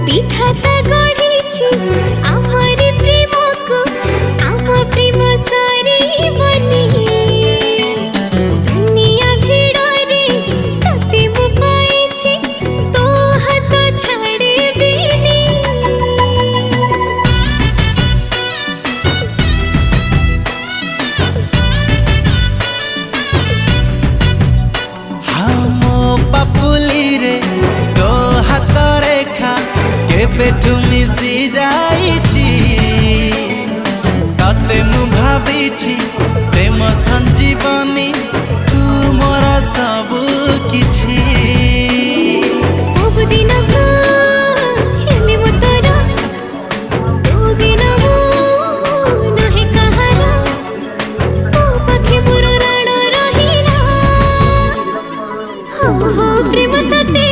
विधाता गढ़ी आमरी प्रेम को आम प्रेम सारी बनी दुनिया भिड़े तते मु पाइछि तो हाथ छाड़े बिनी पापुली रे तो हाथ रेखा केबेठू मिसी जाइछि तते मु भाबिछि प्रेम संजीवनी तू मोर सब किछि सब दिन हेली मो तोरा तू बिना मो नहे कहारा तो पाखे मोर राण रहिला हो प्रेम तते